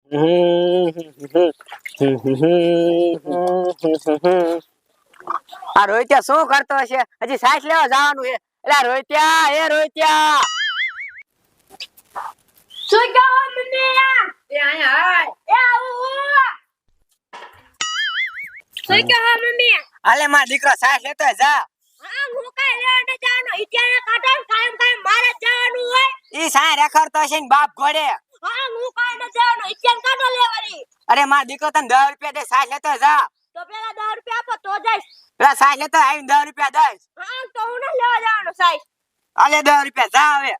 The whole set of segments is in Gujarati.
આ રોહિત્યા શું કરતો હશે? હજી સાસ લેવા જવાનું છે. એટલે રોહિત્યા શું કહો મમ્મી? એ અહીંયા એ આવું. શું કહો મમ્મી? હાલે માર દીકરો સાસ લેતો જા. હા હું કઈ લેવા ન જવાનો. ઇત્યાને કાઢો કાયમ મારે જવાનું હોય. ઈ સાય રખડતો હશે ને બાપ ઘોડે. હા હું કઈ ન જવાનો. ઇત્યાને કાઢો લેવાની. અરે માર દીકરો તને 10 રૂપિયા દે સાસ લેતો જા. તો પેલા 10 રૂપિયા આપો તો જઈશ. પેલા સાસ લેતો આવીને 10 રૂપિયા દઈશ. હા તો હું ન લેવા જવાનો સાઈઝ. હાલે 10 રૂપિયા જા હવે.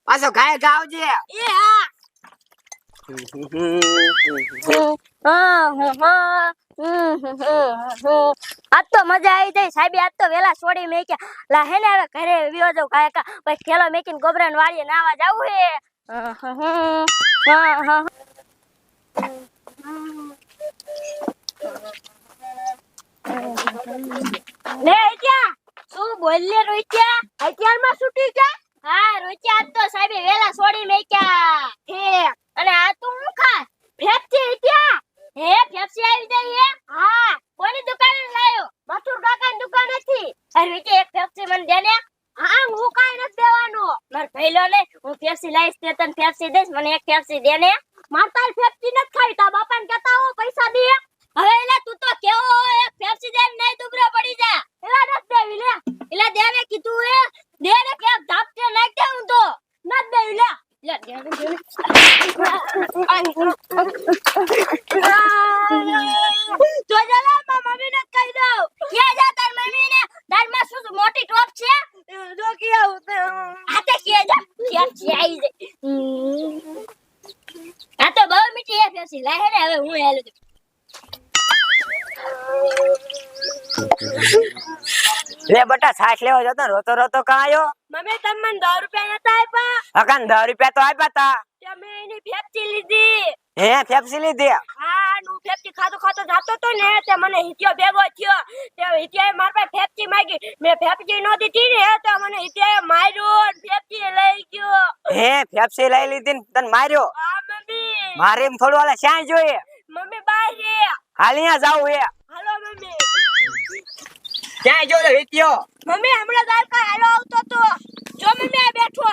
પાછો ઘાય ગાવજે. એ હા. આજ તો મજા આવી જાય સાહેબ. આજ તો વેલા છોડી મેક્યા. લા હે ને હવે ઘરે વિયો જાવ કાયકા. પછી ખેલો મેકીને ગોબરાન વાળીએ નાવા જાવું હે. લે ક્યાં શું બોલ લે રોઈત્યા? અત્યારમાં છૂટી જા. હા રોઈત્યા આજ તો સાહેબે વેલા છોડી મેક્યા. હે અને આ તું હું ખા? ફેફસી ક્યાં? હે ફેફસી આવી જાય હે? હા કોની દુકાને લાયો? મથુર કાકાની દુકાનેથી. અરે રોઈત્યા એક ફેફસી મને દે ને. હા હું કાઈ નથી દેવાનો. માર ભઈલો ને હું ફેફસી લાઈશ તે તને ફેફસી દઈશ. મને એક ફેફસી દે ને. માર તાર ફેફસી નથી ખાવી. તા બાપાને કહેતા હો પૈસા દે. હવે એલા તું તો કેવો એક ફેફસી દે ને નહીં દુબળો પડી જા. એલા નથી દેવી લે. એલા દેને કીધું હે. દે ને કે ધાપતે નાખ દે હું તો. નથી દેવી લે. લે દે ને. તો જલા મમ્મી ને કહી દઉં. ક્યાં જા તાર મમ્મી ને? તાર માં શું મોટી ટોપ છે? જો કે આવું. આતે ક્યાં જા? ક્યાં જાય છે? આ તો બહુ મીઠી હે ફેફસી. લે હે ને હવે હું હેલું. લે બટા સાસ લેવા જતો રોતો કાં આયો? મમ્મી તમને 10 રૂપિયા નતા આપ્યા? હકાન 10 રૂપિયા તો આપ્યા તા. તમે એની ફેફસી લીધી. હે ફેફસી લીધી? હા નું ફેફસી ખાતો જાતો તો ને તે મને હિત્યો ભેગો થયો. તે હિત્યાએ માર પાસે ફેફસી માંગી. મેં ફેફસી નો દીધી ને તો મને હિત્યાએ માર્યો ને ફેફસી લઈ ગયો. હે ફેફસી લઈ લીધી ને તને માર્યો? હા મમ્મી. મારે એમ થોડું હાલે શ્યાં જોઈએ? મમ્મી બહાર રે. હાલ અહીંયા જાવ હે. હાલો મમ્મી. ક્યાં જો હિત્યો? મમ્મી હમણાં દાલકા હાલો આવતો તો. જો મમ્મી આ બેઠો.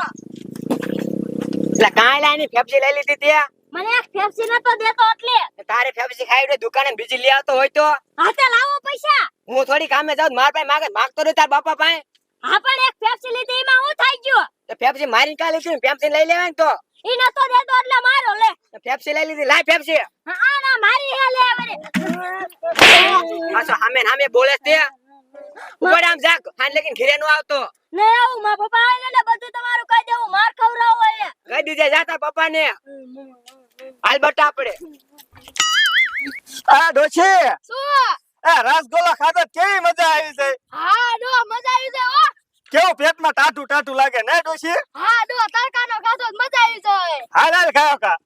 એટલે કાંઈ લાઈની ફેફસી લઈ લીધી તે? મને એક ફેફસી નતો દેતો એટલે. તારે ફેફસી ખાઈ દે દુકાને બીજી લઈ આવતો હોય તો? હાથે લાવો પૈસા. હું થોડી કામે જાઉં માર પાસે માગતો રહ્યો તાર બાપા પાસે. હા પણ એક ફેફસી લીધી એમાં હું થઈ ગયો? તો ફેફસી મારી કાલે છે ફેફસી લઈ લેવાય ને તો. ઈ નતો દેતો એટલે મારો લે. ફેફસી લઈ લીધી લાય ફેફસી. હા ના મારી હે લે હવે. પાછો સામે બોલે તે. ઉપર આમ જા ખાન લેકિન ઘરે નો આવતો. ને આવું મારા પપ્પા આવે ને બધું તમારું કહી દેવું. માર ખવરાવો હે. કહી દીજે જા તાર પપ્પા ને. હાલ બટા આપણે. આ ડોશી શું? એ રસગોલા ખાધો કેવી મજા આવી છે? હા ડો મજા આવી છે હો. કેવું પેટમાં ટાટું લાગે ને ડોશી? હા ડો તડકાનો ખાધો મજા આવી છે. હાલ ખાયો કા.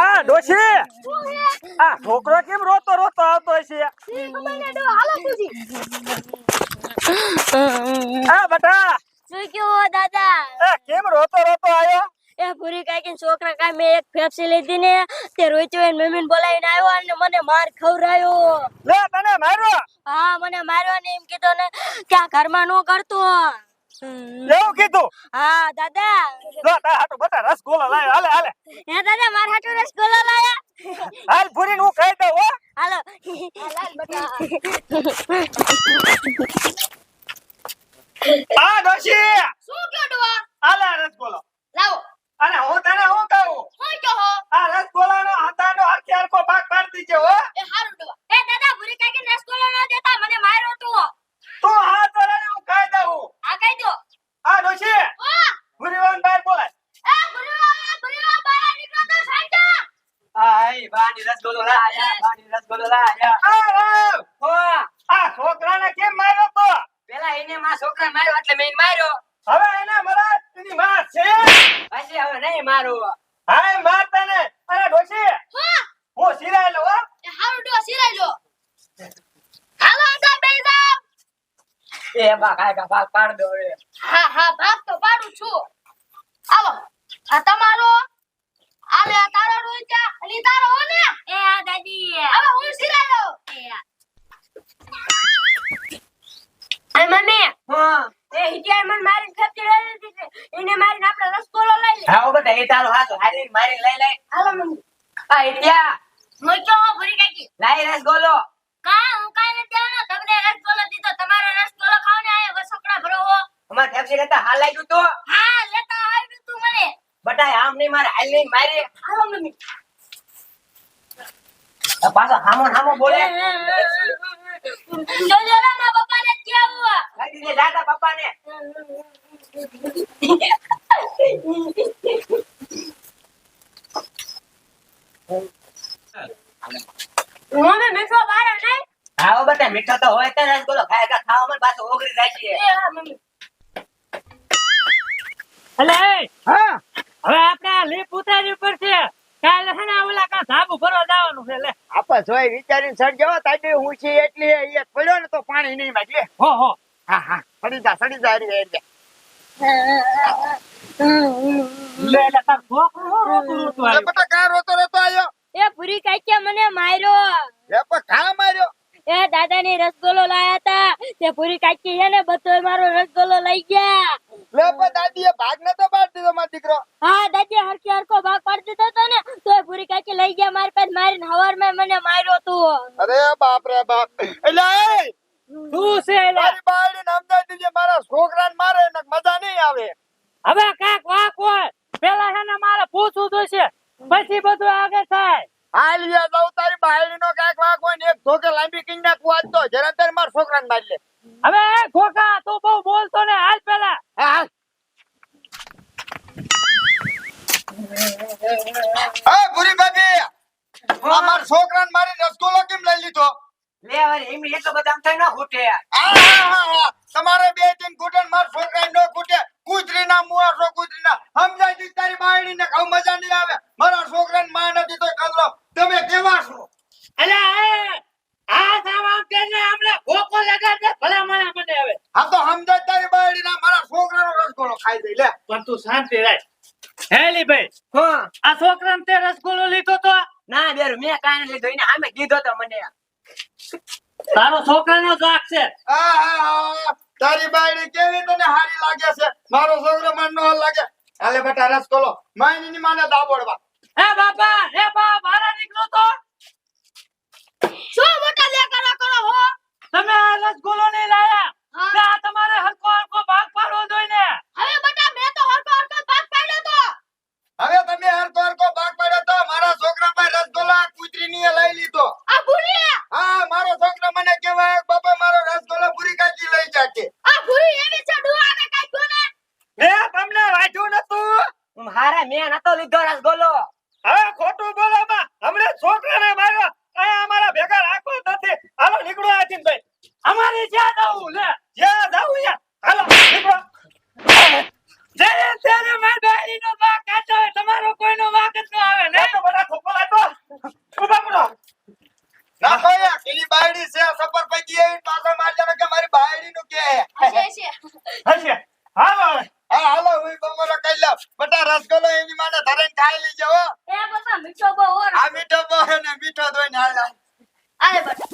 આ ડોશી આ છોકરો કેમ રોતો આવતો હશે? ખબર ને ડો હાલો તુજી. આ બટા શું કયો દાદા? એ કેમ રોતો આયો? એ પૂરી કાકી છોકરા કાઈ મેં એક ફેફસી લીધી ને તે રોઈચો એને મમ્મીને બોલાવીને આવ્યો અને મને માર ખવરાયો. લે તને માર્યો? હા મને માર્યો ને એમ કીધું ને કે આ ઘરમાં નો કરતો. એવું કીધું? હા દાદા. લો તા હાટુ બટા રસગોલા લાવ્યો. હાલે હે દાદા માર હાટુ રસગોલા લાયા. હાલ પૂરી નું ખાઈ દઉં હો. હાલો હાલ બટા. આ ડોશી શું કયો ડોવા? હાલે રસગોલો લાવો. અને હું તને હું કહું? શું કહો? આ રસગોલાનો હાથાનો હરખો ભાગ પાડી દીજો હો. એ હારું ડોવા. એ દાદા પૂરી કાકી રસગોલા ના દેતા મને માર્યો તો. તો હાથ વળાને હું ખાઈ દઉં. આ કહી દો. આ ડોશી ઓ ભૂરીવાન બહાર બોલાય. એ ભૂરીવા બહાર નીકળો તો સાંટા. આય બાની રસગોલો લાયા. ઓ આ છોકરાને કેમ માર્યો તો? પેલા એને માં છોકરા માર્યો એટલે મેં માર્યો. હવે એને મરા એની માં છે. પછી હવે નહીં મારું. હાય મારતા ને. અરે ડોશી હા હું સિરાયેલો હો. એ હારું ડો સિરાઈ લો. હાલો અંદર બેસી જાવ. એ બા કાય કા ભાગ પાડ દો રે. હા ભાગ મને મારીને ફેફટી લઈ લીધી છે. એને મારીને આપણે રસગોલો લઈ લે. હા બેટા એ તારો હાથ હારી મારી લઈ લઈ હાલો મમ્મી. આ ઇત્યા મોચો ભરી કાકી. લાઈ રસગોલો કા હું કાઈ નથી આવવાનો. તમને રસગોલો દીધો. તમારો રસગોલો ખાવ ને આયા વસોકડા ભરો હો. અમાર ફેફસી લેતા હાલ લાગ્યું તો હા લેતા આવ્યું તું મને. બટા આમ નહીં મારે હાલ નહીં મારે હાલો મમ્મી. પાછો હામો બોલે જોજો ના પપ્પાને કેવું. લાગી દે દાદા પપ્પાને મમ્મી મીઠો બારે નહીં. આવો બેટા મીઠો તો હોય તો રસગોલો ખાય કા ખાવા મને પાછો ઓગળી જાય છે એ હા મમ્મી. અલે હા હવે આપણે આ લીપ ઉતારવી પડશે. કાલે છે ને ઓલા કા ધાબુ ભરવા જવાનું છે. લે આપા જોઈ વિચારીને સડજો તાડે હું છે એટલી એક પડ્યો ને તો પાણી નહીં માગે હો હો હા સડી જા હારી એટલે લે લે તાર છોકરો રોતું રોતું આવ્યું. બટા કા રોતો આયો એ પૂરી કાચિયા મને માર્યો. લે પણ ખા માર્યો એ દાદાની રસગોલો લાયા તા. તે પૂરી કાચી છે ને બધો મારો રસગોલો લઈ ગયા. લે પણ દાદીએ ભાગ નતો પાડી દીધો મારો દીકરો હા દાદી હરખી હરખો ભાગ પાડી દીધો તો ને તોય પૂરી કાચી લઈ ગયા મારી પાસે મારીને હવારમાં મને માર્યો તું. અરે બાપ રે બાપ એટલે એ શું છે લે મારી બાયડી સમજાઈ દીજે મારા છોકરાને મારે ને મજા નહીં આવે હવે કાક વાક હોય પેલા છે ને મારે પૂછવું જોઈશે પછી બધું આગળ થાય. હાલ યા જાવ તારી બાયડીનો કાંઈક વાંક હોય ને એક ધોકે લાંબી કિંગ નાખવું આજ તો જરા તારી મારા છોકરાને મારી લે હવે એ ખોખા તું બહુ બોલતો ને હાલ પેલા હા ભૂરી ભાભી અમાર છોકરાને મારી રસગોલો કેમ લઈ લીધો લે હવે એમ એટલો બધા આમ થાય ન ખૂટે તમારે બે ત્રણ ઘૂંટણ માર છોકરાને નો ઘૂંટે કૂતરી ના મુઆ છો કૂતરી ના સમજાય દી તારી બાયડી ને ખાવ મજા નહીં આવે મારા છોકરાને માં નથી તો કલ્લો તમે કેવા છો અલે આ સાવા કે ને હમણે ખોખો લગા દે ભલા મને મને હવે આ તો સમજાય તારી બાયડી ના મારા છોકરાનો રસગોલો ખાઈ દઈ લે પણ તું શાંતિ રાખ. હેલી ભાઈ હા આ છોકરાને તે રસગુલ્લો લીધો તો ના બેર મેં કાઈ લીધો એને સામે કીધો તો મને તારો છોકરાનો જ રાખ છે. તારી બાયડી કેવી તને હારી લાગે છે મારો છોકરો મન નો લાગે હાલે બેટા રસગોલો માયની માને દાબોડવા એ બાપા એ બા બહાર નીકળો તો શું મોટા લે કરો હો. તમે આ રસગુલ્લો નહીં લાયા. હા. તે આ તમારે હરકો હરકો ભાગ પાડવો જોઈએ ને. હવે બટા મેં તો હરકો હરકો ભાગ પાડ્યો તો. હવે તમે હરકો ભાગ પાડ્યો તો મારા છોકરા પાસે રસગોલો આ કૂતરીની લઈ લીધો આ ભૂરી હા મારો છોકરો મને કહેવાય બાપા મારો રસગોલો પૂરી કાચી લઈ જાકે આ ભૂરી એવી છે ડુઆને કાઈ કોને. એ તમને વાંચ્યું નતું. હારા મેં નતો લીધો રસગોલો હવે ખોટું બોલો માં હમણે છોકરાને માર્યો. આ અમારા ભેગા રાખો નથી. હાલો નીકળો આથી ભાઈ. અમારે જ્યાં જાવું લે જ્યાં જાવું યા હાલો નીકળો. જ્યારે ત્યારે મારી બાયડીનો વાંક કાઢો હોય તમારો કોઈનો વાંક જ ન આવે ને. તો બધા ખોપલા તો ઉભા કરો. નાખો યા પેલી બાયડી છે સફર પૈકી એવી પાછા મારજાનો કે મારી બાયડી નું કે છે હશે હાલો હવે. હા હાલો હું બમરો કઈ લો બટા રસગોલો એની માને ધરેને ખાઈ લીજો હો એ પપ્પા મીઠો બહુ ઓર. આ મીઠો બહુ ને મીઠો દોઈને હાલ આલે બટા